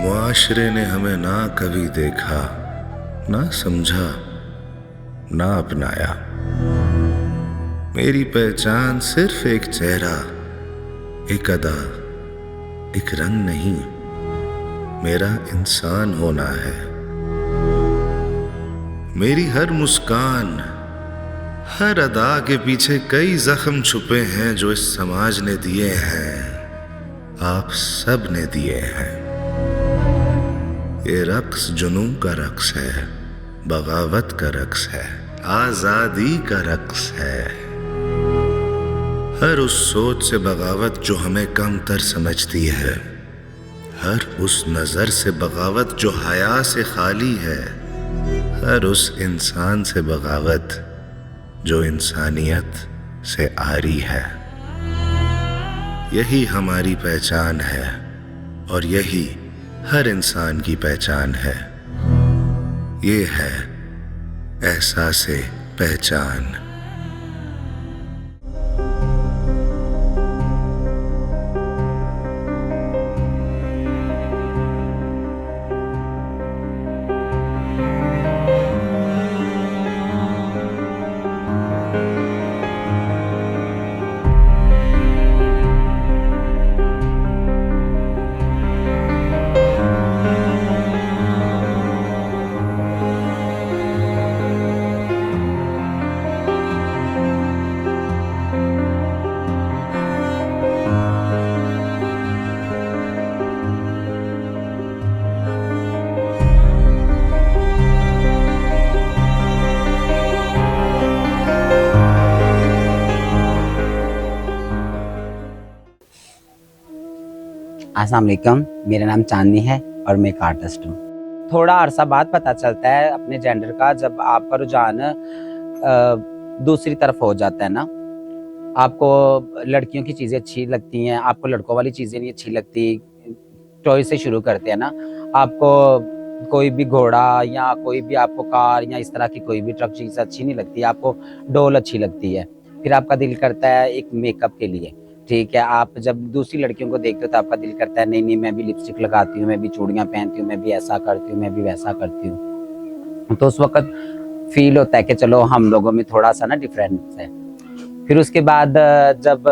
मुआशरे ने हमें ना कभी देखा, ना समझा, ना अपनाया। मेरी पहचान सिर्फ एक चेहरा, एक अदा, एक रंग नहीं, मेरा इंसान होना है। मेरी हर मुस्कान, हर अदा के पीछे कई जख्म छुपे हैं जो इस समाज ने दिए हैं, आप सब ने दिए हैं। ये रक्स जुनून का रक्स है, बगावत का रक्स है, आजादी का रक्स है। हर उस सोच से बगावत जो हमें कमतर समझती है, हर उस नजर से बगावत जो हया से खाली है, हर उस इंसान से बगावत जो इंसानियत से आरी है। यही हमारी पहचान है और यही हर इंसान की पहचान है। ये है एहसास-ए पहचान। अस्सलाम वालेकुम, मेरा नाम चांदनी है और मैं एक आर्टिस्ट हूँ। थोड़ा अरसा बाद पता चलता है अपने जेंडर का, जब आपका रुझान दूसरी तरफ हो जाता है ना। आपको लड़कियों की चीज़ें अच्छी लगती हैं, आपको लड़कों वाली चीज़ें नहीं अच्छी लगती। टॉयज से शुरू करते हैं ना, आपको कोई भी घोड़ा या कोई भी आपको कार या इस तरह की कोई भी ट्रक चीज़ अच्छी नहीं लगती, आपको डॉल अच्छी लगती है। फिर आपका दिल करता है एक मेकअप के लिए, ठीक है। आप जब दूसरी लड़कियों को देखते हो तो आपका दिल करता है नहीं नहीं मैं भी लिपस्टिक लगाती हूँ, मैं भी चूड़ियाँ पहनती हूँ, मैं भी ऐसा करती हूँ, मैं भी वैसा करती हूँ। तो उस वक्त फील होता है कि चलो हम लोगों में थोड़ा सा ना डिफरेंस है। फिर उसके बाद जब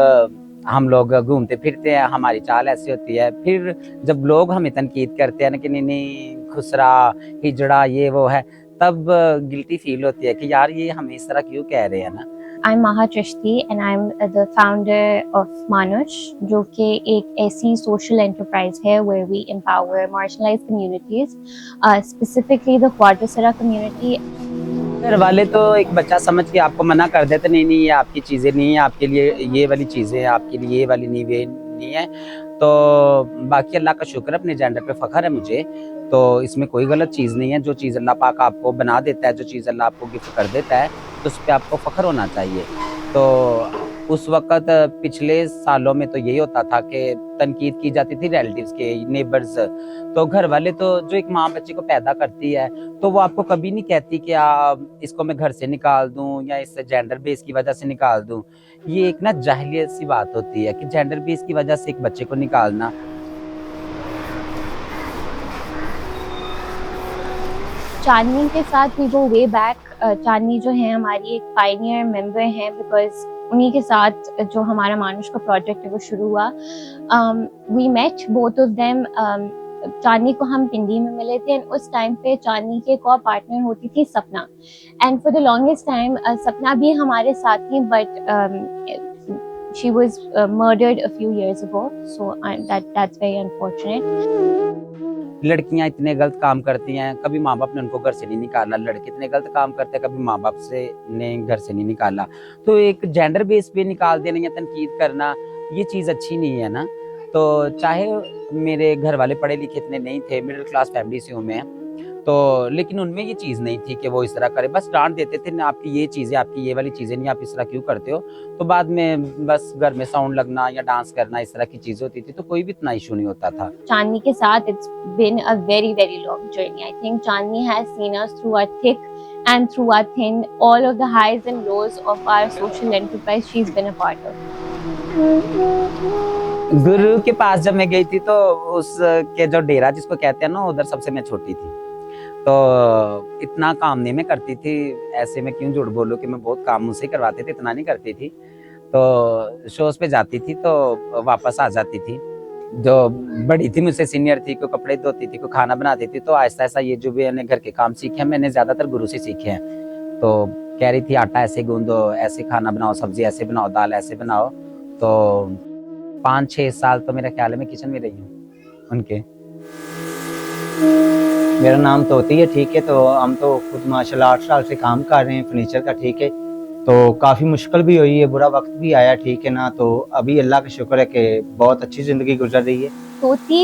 हम लोग घूमते फिरते हैं, हमारी चाल ऐसी होती है। फिर जब लोग हमें तनकीद करते हैं ना कि नहीं नहीं खुसरा हिजड़ा ये वो है, तब गिल्टी फील होती है कि यार ये हमें इस तरह क्यों कह रहे हैं ना। I'm Maha Trishti and I'm the founder of Manush, जो कि एक ऐसी social enterprise है where we empower marginalized communities, specifically the Quadrisara community. घर वाले तो एक बच्चा समझ के आपको मना कर देते, नहीं नहीं ये आपकी चीज़ें नहीं है, आपके लिए ये वाली चीज़ें हैं, आपके लिए ये वाली नहीं वे नहीं है। तो बाकी अल्लाह का शुक्र, अपने जेंडर पे फ़ख्र है मुझे, तो इसमें कोई गलत चीज़ नहीं है। जो चीज़ अल्लाह पाक आपको बना देता है, जो चीज़ अल्लाह आपको गिफ्ट कर देता है, तो उस पर आपको फ़ख्र होना चाहिए। तो उस वक़्त पिछले सालों में तो यही होता था कि तनकीद की जाती थी रिलेटिव्स के, नेबर्स। तो घर वाले तो जो एक माँ बच्चे को पैदा करती है तो वो आपको कभी नहीं कहती कि इसको मैं घर से निकाल दूं या इस जेंडर बेस की वजह से निकाल दूं। ये एक ना जाहिलियत सी बात होती है कि जेंडर बेस की वजह से एक बच्चे को निकालना। चांदनी के साथ वी गो वे बैक। चांदनी जो है हमारी एक पायनियर मेंबर हैं बिकॉज उन्हीं के साथ जो हमारा मानुष का प्रोजेक्ट है वो शुरू हुआ। We met both of them. Chandni को हम पिंडी में मिले थे एंड उस टाइम पे चांदनी के को पार्टनर होती थी सपना, and for the longest time सपना भी हमारे साथ थी, but she was murdered a few years ago, so that's very unfortunate. लड़कियां इतने गलत काम करती हैं, कभी माँ बाप ने उनको घर से नहीं निकाला। लड़के इतने गलत काम करते हैं, कभी माँ बाप से ने घर से नहीं निकाला। तो एक जेंडर बेस पे निकाल देना या तनकीद करना, ये चीज़ अच्छी नहीं है ना। तो चाहे मेरे घर वाले पढ़े लिखे इतने नहीं थे, मिडिल क्लास फैमिली से हूँ मैं, तो लेकिन उनमें ये चीज़ नहीं थी कि वो इस तरह करे। बस डांट देते थे ना, आपकी ये चीज़ें, आपकी ये वाली चीज़ें नहीं, आप इस तरह क्यों करते हो। तो बाद में बस घर में साउंड लगना या डांस करना, इस तरह की चीज़ें होती थी, तो कोई भी इतना इशू नहीं होता था। चांदनी के साथ it's been a very very long journey. I think Chandni has seen us through our thick and through our thin, all of the highs and lows of our social enterprise she's been a part of. गुरु के पास जब मैं गई थी तो उसके जो डेरा जिसको कहते हैं ना, उधर सबसे मैं छोटी थी, तो इतना काम नहीं मैं करती थी। ऐसे मैं क्यों झूठ बोलूं कि मैं बहुत काम मुझसे करवाते थे, इतना नहीं करती थी। तो शोज पे जाती थी तो वापस आ जाती थी। जो बड़ी थी मुझसे, सीनियर थी, को कपड़े धोती थी, को खाना बनाती थी, तो आहिस्ता आहिस्ता ये जो भी मैंने घर के काम सीखे हैं, मैंने ज्यादातर गुरु से सीखे हैं। तो कह रही थी आटा ऐसे गूंदो, ऐसे खाना बनाओ, सब्जी ऐसे बनाओ, दाल ऐसे बनाओ। तो 5-6 साल तो मेरा ख्याल है मैं किचन में रही हूँ उनके। मेरा नाम तोती है, ठीक है। तो हम तो खुद माशाल्लाह 8 साल से काम कर रहे हैं फर्नीचर का, ठीक है। तो काफ़ी मुश्किल भी हुई है, बुरा वक्त भी आया, ठीक है ना। तो अभी अल्लाह का शुक्र है कि बहुत अच्छी ज़िंदगी गुजर रही है। Toti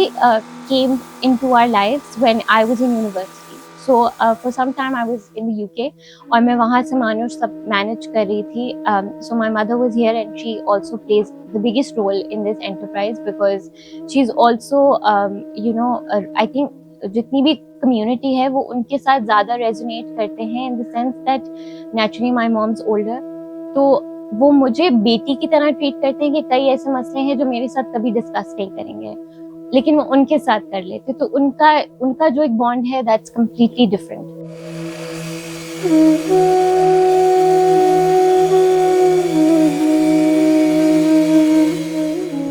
came into our lives when I was in university. So for some time I was in the UK और मैं वहाँ से मानुष सब मैनेज कर रही थी. So my mother was here and she also plays the biggest role in this enterprise because she's also I think जितनी भी कम्युनिटी है वो उनके साथ ज़्यादा रेजोनेट करते हैं in the sense that naturally my mom's older, तो वो मुझे बेटी की तरह ट्रीट करते हैं कि कई ऐसे मसले हैं जो मेरे साथ कभी डिस्कस नहीं करेंगे, लेकिन वो उनके साथ कर लेते। तो उनका जो एक बॉन्ड है दैट्स कम्प्लीटली डिफरेंट।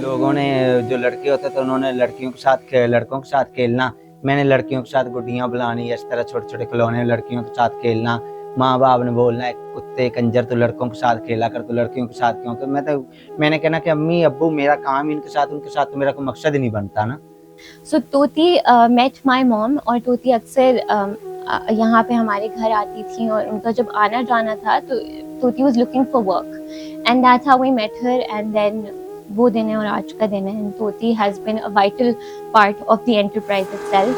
लोगों ने जो लड़के होते थे उन्होंने लड़कियों के साथ लड़कों के साथ खेलना, मैंने लड़कियों के साथ गुड्डियां बुलानी, इस तरह छोटे छोटे खिलौने लड़कियों के साथ खेलना। माँ बाप ने बोलना है कुत्ते कंजर तो लड़कों के साथ खेला कर, तो लड़कियों के साथ क्यों? तो मैंने कहना कि अम्मी अब्बू मेरा काम इनके साथ, उनके साथ तो मेरा कोई मकसद ही नहीं बनता ना। सो तोती मेट माई मॉम, और तोती अक्सर यहाँ पे हमारे घर आती थी और उनका जब आना जाना था तो तोती was looking for work and that's how we met her. And then वो दिन है और आज का दिन है, एंड तोती has been a vital part of the enterprise itself.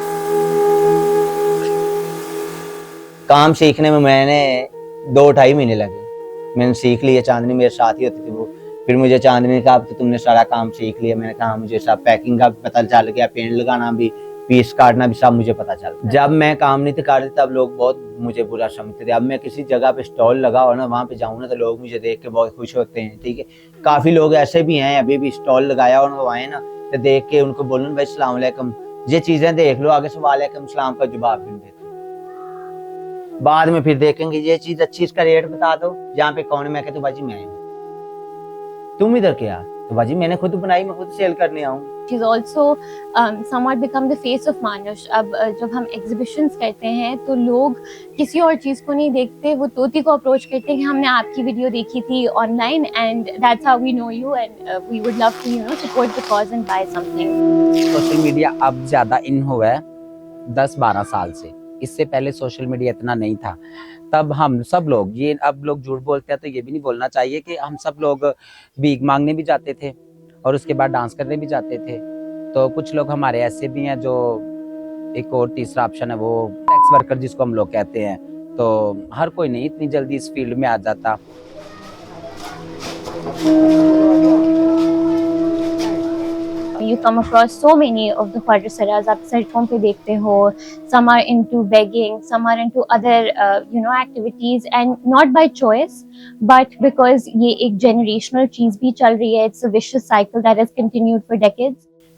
काम सीखने में मैंने 2-2.5 महीने लगे, मैंने सीख लिया। चांदनी मेरे साथ ही होती थी वो। फिर मुझे चांदनी ने कहा तो तुमने सारा काम सीख लिया। मैंने कहा मुझे सब पैकिंग का भी पता चल गया, पेंट लगाना भी, पीस काटना भी सब मुझे पता चल गया। जब मैं काम नहीं कर रही तब लोग बहुत मुझे बुरा समझते थे। अब मैं किसी जगह पे स्टॉल लगा हो ना, वहाँ पे जाऊँ ना तो लोग मुझे देख के बहुत खुश होते हैं, ठीक है। काफ़ी लोग ऐसे भी हैं अभी भी स्टॉल लगाया और वो आए ना तो देख के उनको बोलूँ भाई सलाम अलैकुम, ये चीज़ें देख लो, आगे से वालेकुम सलाम का जवाब भी देते। बाद में फिर देखेंगे ये चीज़ अच्छी, इसका रेट बता दो, यहाँ पे कौन है। मैं कहता हूँ बाजी मैं, तुम इधर क्या? तो बाजी मैंने खुद बनाई, मैं खुद सेल करने आऊँ। She's also somewhat become the face of Manush. अब जब हम एग्जीबिशंस करते हैं तो लोग किसी और चीज़ को नहीं देखते, वो तोती को अप्रोच करते हैं कि हमने आपकी वीडियो देखी थी online and that's how we know you and we would love to support the cause and buy something. Social media अब ज़्यादा इन हुआ है 10-12 साल से। इससे पहले सोशल मीडिया इतना नहीं था। तब हम सब लोग, ये अब लोग झूठ बोलते हैं तो ये भी नहीं बोलना चाहिए कि हम सब लोग भीख मांगने भी जाते थे और उसके बाद डांस करने भी जाते थे। तो कुछ लोग हमारे ऐसे भी हैं जो, एक और तीसरा ऑप्शन है वो सेक्स वर्कर जिसको हम लोग कहते हैं। तो हर कोई नहीं इतनी जल्दी इस फील्ड में आ जाता। You come across so many of the Khwajasaras, आप सड़कों पे देखते हो, some are into begging, some are into other activities and not by choice but because ये एक generational चीज भी चल रही है। It's a vicious cycle that has continued for decades.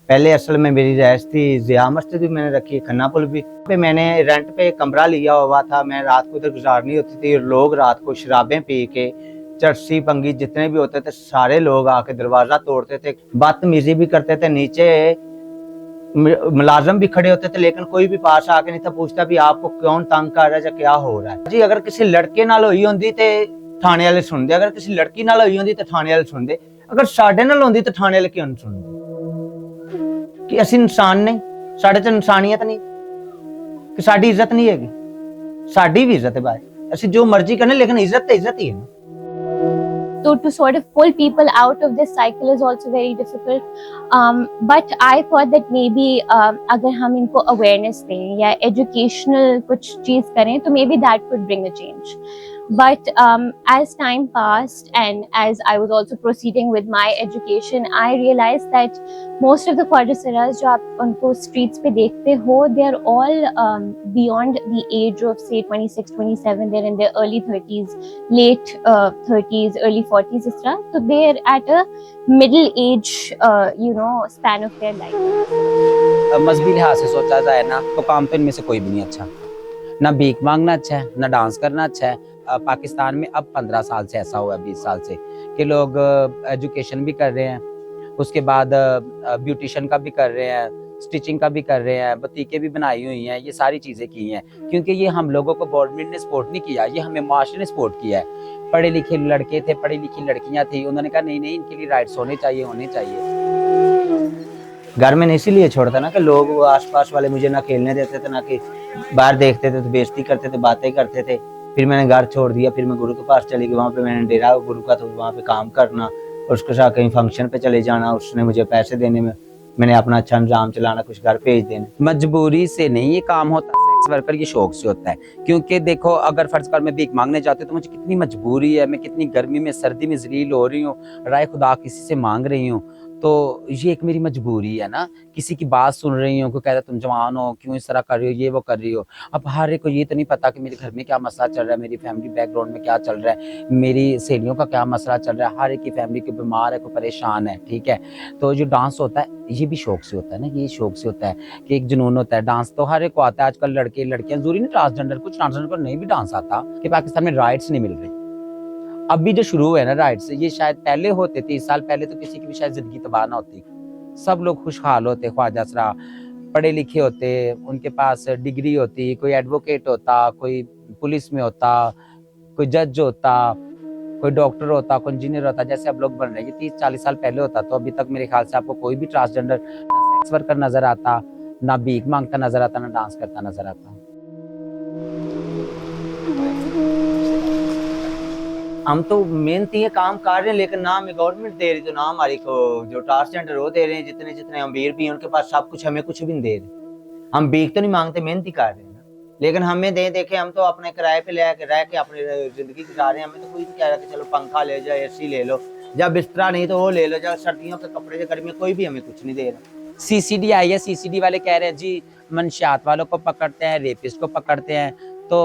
पहले असल में मेरी रिहाइश थी ज़िया मस्जिद भी मैंने रखी, खन्ना पुल भी पे मैंने रेंट पे कमरा लिया हुआ था। मैं रात को उधर गुजारनी होती थी। लोग रात को शराबें पी के, चरसी पंगी जितने भी होते थे सारे लोग आके दरवाजा तोड़ते थे, बदतमीजी भी करते थे। नीचे मुलाजम भी खड़े होते थे लेकिन कोई भी पास आके नहीं था पूछता भी आपको कौन तंग कर रहा है या क्या हो रहा है जी। अगर किसी लड़के नाल होई होंदी ते थाने वाले सुनदे, अगर किसी लड़की नाल होई होंदी ते थाने वाले सुनदे, अगर साडे नाल होंदी ते थाने वाले क्यों नहीं सुनदे? कि ਅਸੀਂ इंसान नहीं, साडे च इंसानियत नहीं, कि साडी इज्जत नहीं हैगी? साडी भी इज्जत है भाई, ਅਸੀਂ जो मर्जी करने, लेकिन इज्जत तो इज्जत ही है ना। So to sort of pull people out of this cycle is also very difficult. But I thought that maybe अगर हम इनको awareness दें या educational कुछ चीज़ करें तो maybe that could bring a change. But as time passed and as I was also proceeding with my education, I realized that most of the Quadriceras जो आप उनको streets पे देखते हो, they are all beyond the age of say 26, 27. They're in their early 30s, late 30s, early 40s इस तरह. So they're at a middle age, span of their life. मजहबी लिहाज से सोचा जाए ना तो काम तो इनमें से कोई भी नहीं अच्छा. ना भीख मांगना अच्छा है, ना डांस करना अच्छा है. पाकिस्तान में अब 15 साल से ऐसा हुआ है, 20 साल से कि लोग एजुकेशन भी कर रहे हैं, उसके बाद ब्यूटिशियन का भी कर रहे हैं, स्टिचिंग का भी कर रहे हैं, बतीके भी बनाई हुई हैं, ये सारी चीज़ें की हैं. क्योंकि ये हम लोगों को गवर्नमेंट ने सपोर्ट नहीं किया, ये हमें माशरे ने सपोर्ट किया है. पढ़े लिखे लड़के थे, पढ़ी लिखी लड़कियां थी, उन्होंने कहा नहीं नहीं इनके लिए राइट्स होने चाहिए, होने चाहिए. घर में इसीलिए छोड़ता ना कि लोग आसपास वाले मुझे ना खेलने देते थे, ना कि बाहर देखते थे तो बेइज्जती करते थे, बातें करते थे. फिर मैंने घर छोड़ दिया, फिर मैं गुरु के पास चली गई. वहाँ पे मैंने डेरा गुरु का, तो वहाँ पे काम करना और उसके साथ कहीं फंक्शन पे चले जाना, उसने मुझे पैसे देने में, मैंने अपना अच्छा अंजाम चलाना, कुछ घर भेज देने. मजबूरी से नहीं ये काम होता, सेक्स वर्कर ये शौक से होता है. क्योंकि देखो अगर फर्ज कर मैं भीख मांगने जाती हूँ तो मुझे कितनी मजबूरी है, मैं कितनी गर्मी में सर्दी में जलील हो रही हूँ, राय खुदा किसी से मांग रही हूँ, तो ये एक मेरी मजबूरी है ना. किसी की बात सुन रही हूँ, कोई कहता तुम जवान हो क्यों इस तरह कर रही हो, ये वो कर रही हो. अब हर एक को ये तो नहीं पता कि मेरे घर में क्या मसला चल रहा है, मेरी फैमिली बैकग्राउंड में क्या चल रहा है, मेरी सहेलियों का क्या मसला चल रहा है. हर एक की फैमिली कोई बीमार है, कोई परेशान है, ठीक है. तो जो डांस होता है ये भी शौक से होता है ना, ये शौक से होता है कि एक जुनून होता है. डांस तो हर एक को आता है. आजकल लड़के लड़कियां जरूरी नहीं ट्रांसजेंडर, कुछ ट्रांसजेंडर को नहीं भी डांस आता कि पाकिस्तान में राइट्स नहीं मिल रही. अभी जो शुरू हुए ना राइट्स, ये शायद पहले होते 30 साल पहले तो किसी की भी शायद जिंदगी तबाह ना होती. सब लोग खुशहाल होते, ख्वाजा सरा पढ़े लिखे होते, उनके पास डिग्री होती, कोई एडवोकेट होता, कोई पुलिस में होता, कोई जज होता, कोई डॉक्टर होता, कोई इंजीनियर होता, जैसे अब लोग बन रहे हैं. 30-40 साल पहले होता तो अभी तक मेरे ख्याल से आपको कोई भी ट्रांसजेंडर ना सेक्स वर्कर नजर आता, ना भीख मांगता नजर आता, ना डांस करता नजर आता. हम तो मेहनती है, काम कर रहे हैं, लेकिन ना हमें गवर्नमेंट दे रही, तो ना हमारी को जो ट्रांसजेंडर वो दे रहे हैं. जितने जितने अमीर भी हैं उनके पास सब कुछ, हमें कुछ भी नहीं दे रहे. हम भीख तो नहीं मांगते, मेहनती कर रहे हैं ना. लेकिन हमें दे देखे, हम तो अपने किराए पे रह के अपनी जिंदगी गुजार रहे हैं. हमें तो कोई नहीं कह रहा कि चलो पंखा ले जाओ, एसी ले लो, जब बिस्तरा नहीं तो वो ले लो, जब सर्दियों के कपड़े से गर्मी में, कोई भी हमें कुछ नहीं दे रहा. सीसीडी आई है, सीसीडी वाले कह रहे हैं जी मंशियात वालों को पकड़ते हैं, रेपिस्ट को पकड़ते हैं. तो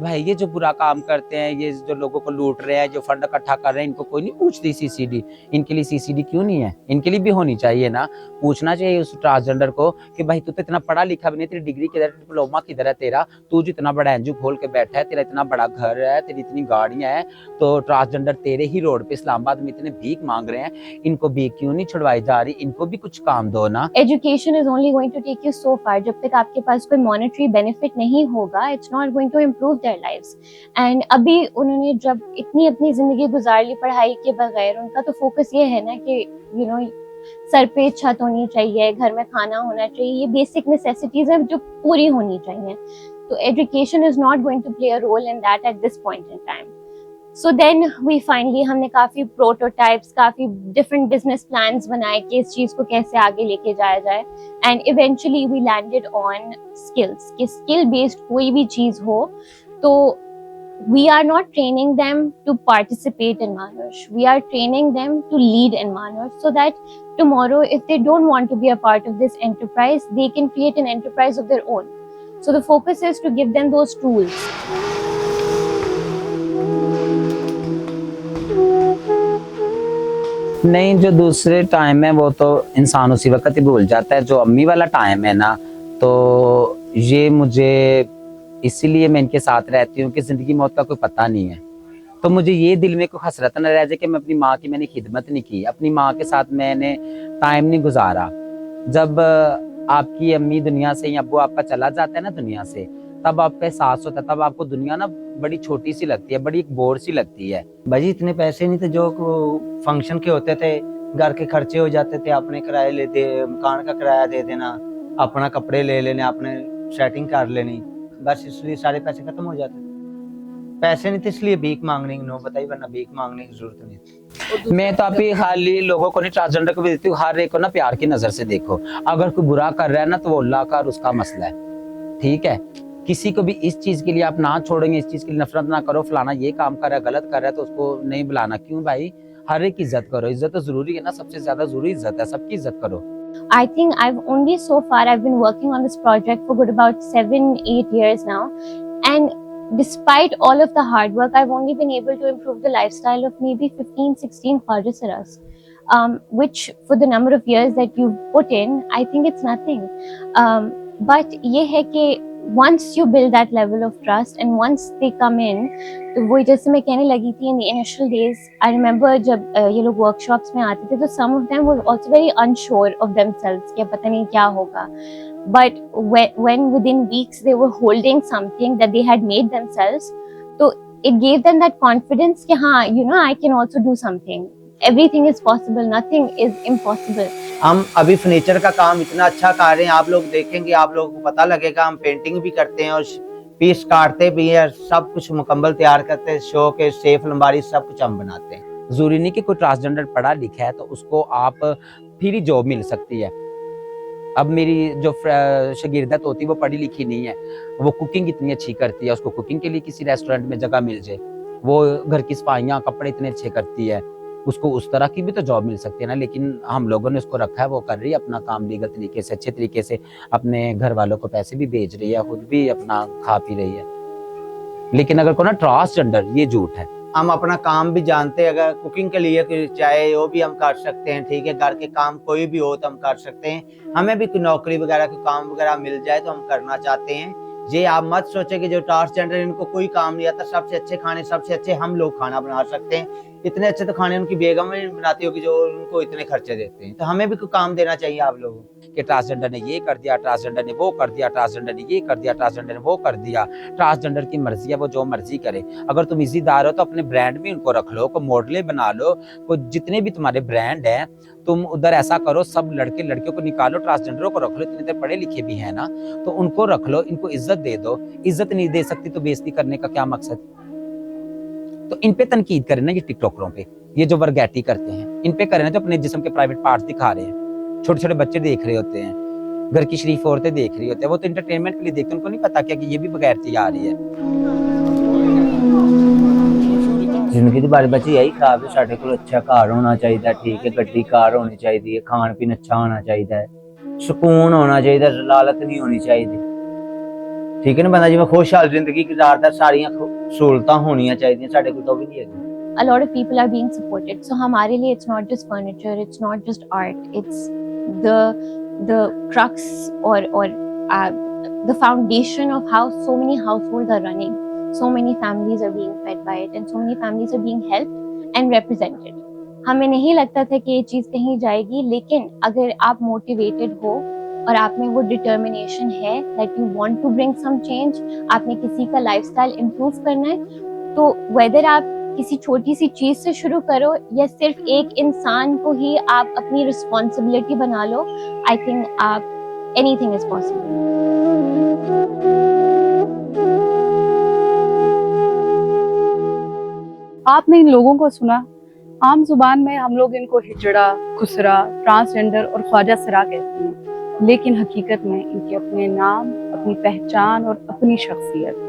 भाई ये जो बुरा काम करते हैं, ये जो लोगों को लूट रहे हैं, जो फंड इकट्ठा कर रहे हैं, इनको कोई नहीं पूछती सीसीडी. इनके लिए सीसीडी क्यों नहीं है? इनके लिए भी होनी चाहिए ना. पूछना चाहिए उस ट्रांसजेंडर को कि भाई तू तो इतना पढ़ा लिखा भी नहीं, तेरी डिग्री किधर, डिप्लोमा किधर है तेरा, तू जो इतना बड़ा एनजीओ खोल के बैठा है, तेरा इतना बड़ा घर है, तेरी इतनी गाड़ियां हैं, तो ट्रांसजेंडर तेरे ही रोड पे इस्लामाबाद में इतने भीख मांग रहे हैं, इनको भीख क्यों नहीं छुड़वाई जा रही? इनको भी कुछ काम दो ना. Education is only going to take you so far. जब तक आपके पास कोई monetary benefit नहीं होगा, it's not going to improve their lives. And अभी उन्होंने जब इतनी अपनी जिंदगी गुजार ली पढ़ाई के बगैर, उनका तो फोकस ये है ना कि सर पे छत होनी चाहिए, घर में खाना होना चाहिए, ये बेसिक नेसेसिटीज हैं जो पूरी होनी चाहिए. तो education is not going to play a role in that at this point in time. So then we finally, हमने काफी प्रोटोटाइप्स, काफी डिफरेंट बिजनेस प्लान्स बनाए कि इस चीज को कैसे आगे लेके जाया जाए. And eventually we landed on skills, कि स्किल बेस्ड कोई भी चीज हो तो we are not training them to participate in Manush. We are training them to lead in Manush, so that tomorrow if they don't want to be a part of this enterprise, they can create an enterprise of their own. So the focus is to give them those tools. नहीं, जो दूसरे time है वो तो इंसान उसी वक्त ही भूल जाता है. जो अम्मी वाला टाइम है ना, तो ये मुझे इसीलिए मैं इनके साथ रहती हूँ कि जिंदगी मौत का कोई पता नहीं है. तो मुझे ये दिल में कोई हसरत न रह जाए कि मैं अपनी माँ की मैंने खिदमत नहीं की, अपनी माँ के साथ मैंने टाइम नहीं गुजारा. जब आपकी अम्मी दुनिया से या अब्बू आपका चला जाता है ना दुनिया से, तब आपका एहसास होता है, तब आपको दुनिया ना बड़ी छोटी सी लगती है, बड़ी एक बोर सी लगती है. भाजी इतने पैसे नहीं थे जो फंक्शन के होते थे, घर के खर्चे हो जाते थे, अपने किराए लेते, मकान का किराया दे देना, अपना कपड़े ले लेने, अपने सेटिंग कर लेनी, बस इसलिए सारे पैसे खत्म हो जाते थे. पैसे नहीं थे इसलिए भीख मांगने की नौबत आई, वरना भीख मांगने की जरूरत नहीं थी. मैं तो अभी खाली लोगों को नहीं, ट्रांसजेंडर को भी देती हूँ, हर एक को ना प्यार की नजर से देखो. अगर कोई बुरा कर रहा है ना तो वो अल्लाह का और उसका मसला है, ठीक है. किसी को भी इस चीज के लिए आप ना छोड़ेंगे, इस चीज के लिए नफरत ना करो, फलाना ये काम कर रहा है, गलत कर रहा है तो उसको नहीं बुलाना। क्यों भाई, हर एक इज्जत करो, इज्जत तो जरूरी है ना, सबसे ज्यादा जरूरी इज्जत है, सबकी इज्जत करो। I think so far I've been working on this project for good about 7-8 years now, and despite all of the hard work, I've only been able to improve the lifestyle of maybe 15-16 Khajasaras, which for the number of years that you've put in, I think it's nothing. But ये है कि once you build that level of trust and once they come in, तो वो जैसे मैं कहने लगी थी in the initial days, I remember जब ये लोग workshops में आते थे तो some of them were also very unsure of themselves कि पता नहीं क्या होगा, but when within weeks they were holding something that they had made themselves, तो it gave them that confidence कि हाँ, you know, I can also do something, everything is possible, nothing is impossible. हम अभी furniture का काम इतना अच्छा कर रहे हैं, आप लोग देखेंगे, आप लोगों को पता लगेगा। हम पेंटिंग भी करते हैं और पीस काटते भी हैं, सब कुछ मुकम्मल तैयार करते हैं, शो के सेफ अलमारी सब कुछ हम बनाते हैं। जरूरी नहीं कि कोई ट्रांसजेंडर पढ़ा लिखा है तो उसको आप फ्री जॉब मिल सकती है। अब मेरी जो शागिर्दा होती है वो पढ़ी लिखी नहीं है, वो कुकिंग इतनी अच्छी करती है, उसको कुकिंग के लिए किसी रेस्टोरेंट में जगह मिल जाए, वो घर की सफाइयाँ कपड़े इतने अच्छे करती है, उसको उस तरह की भी तो जॉब मिल सकती है ना। लेकिन हम लोगों ने उसको रखा है, वो कर रही है अपना काम लीगल तरीके से, अच्छे तरीके से, अपने घर वालों को पैसे भी भेज रही है, खुद भी अपना खा पी रही है। लेकिन अगर को ना ट्रांसजेंडर, ये झूठ है। हम अपना काम भी जानते हैं, अगर कुकिंग के लिए चाहे वो भी हम कर सकते हैं, ठीक है, घर के काम कोई भी हो तो हम कर सकते हैं। हमें भी कोई नौकरी वगैरह कोई काम वगैरह मिल जाए तो हम करना चाहते हैं। ये आप मत सोचे कि जो ट्रांसजेंडर इनको कोई काम नहीं आता, सबसे अच्छे खाने सबसे अच्छे हम लोग खाना बना सकते हैं। इतने अच्छे तो खाने उनकी बेगम बनाती होगी जो उनको इतने खर्चे देते हैं, तो हमें भी कोई काम देना चाहिए आप लोगों को। कि ट्रांसजेंडर ने ये कर दिया, ट्रांसजेंडर ने वो कर दिया, ट्रांसजेंडर ने ये कर दिया, ट्रांसजेंडर ने वो कर दिया। ट्रांसजेंडर की मर्जी है, वो जो मर्जी करे। अगर तुम इज्जतदार हो तो अपने ब्रांड भी उनको रख लो, को मॉडल बना लो, को जितने भी तुम्हारे ब्रांड हैं तुम उधर ऐसा करो, सब लड़के लड़कियों को निकालो, ट्रांसजेंडरों को रख लो, इतने देर पढ़े लिखे भी हैं ना, तो उनको रख लो, इनको इज्जत दे दो। इज्जत नहीं दे सकती तो बेइज्जती करने का क्या मकसद? तो इन पे तनकीद करें ना, ये टिकटॉकरों पे, ये जो वर्गैटी करते हैं, इन पे करें ना, जो अपने जिस्म के प्राइवेट पार्ट्स दिखा रहे हैं। छोटे छोटे बच्चे देख रहे होते हैं, घर की शरीफ औरतें देख रही होती है, वो तो एंटरटेनमेंट के लिए देखते हैं, उनको नहीं पता क्या कि ये भी बगैरती आ रही है। जिंदगी के बारे बच्चे यही खराब है, साढ़े को अच्छा घर होना चाहिए, ठीक है, गड्डी कार होनी चाहिए, खान पीन अच्छा होना चाहिए, सुकून होना चाहिए, लालत नहीं होनी चाहिए, ठीक है ना। बंदा जिवें खुशहाल जिंदगी गुजारदा, सारियां सहूलतां होनियां चाहिए, साढ़े को तो भी नहीं है। A lot of people are being supported, so हमारे लिए it's not just furniture, it's not just art, it's the crux or the foundation of how so many households are running. So many families are being fed by it and so many families are being helped and represented. हमें नहीं लगता था कि ये चीज़ कहीं जाएगी, लेकिन अगर आप मोटिवेटेड हो और आप में वो डिटर्मिनेशन है that you want to bring some change, आपने किसी का लाइफस्टाइल इम्प्रूव करना है, तो वेदर आप किसी छोटी सी चीज से शुरू करो या सिर्फ एक इंसान को ही आप अपनी रिस्पॉन्सिबिलिटी बना लो, आई थिंक आप एनीथिंग इज पॉसिबल। आपने इन लोगों को सुना, आम जुबान में हम लोग इनको हिजड़ा, खुसरा, ट्रांसजेंडर और ख्वाजा सरा कहते हैं, लेकिन हकीकत में इनके अपने नाम, अपनी पहचान और अपनी शख्सियत।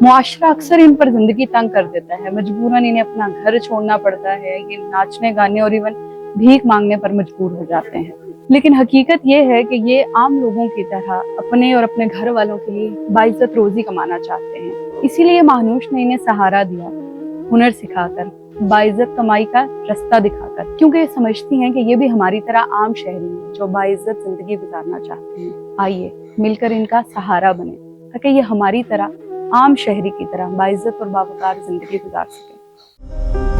मुआशरा अक्सर इन पर जिंदगी तंग कर देता है, मजबूरन इन्हें अपना घर छोड़ना पड़ता है, ये नाचने गाने और इवन भीख मांगने पर मजबूर हो जाते हैं। लेकिन हकीकत ये है कि ये आम लोगों की तरह अपने और अपने घर वालों के लिए बाइज्जत रोजी कमाना चाहते हैं। इसीलिए महानूश ने इन्हें सहारा दिया, हुनर सिखाकर, बाइज्जत कमाई का रास्ता दिखाकर, क्योंकि ये समझती हैं कि ये भी हमारी तरह आम शहरी हैं जो बाइज्जत जिंदगी गुजारना चाहते हैं। आइए मिलकर इनका सहारा बने ताकि ये हमारी तरह आम शहरी की तरह बाइज्जत और बावकार जिंदगी गुजार सके।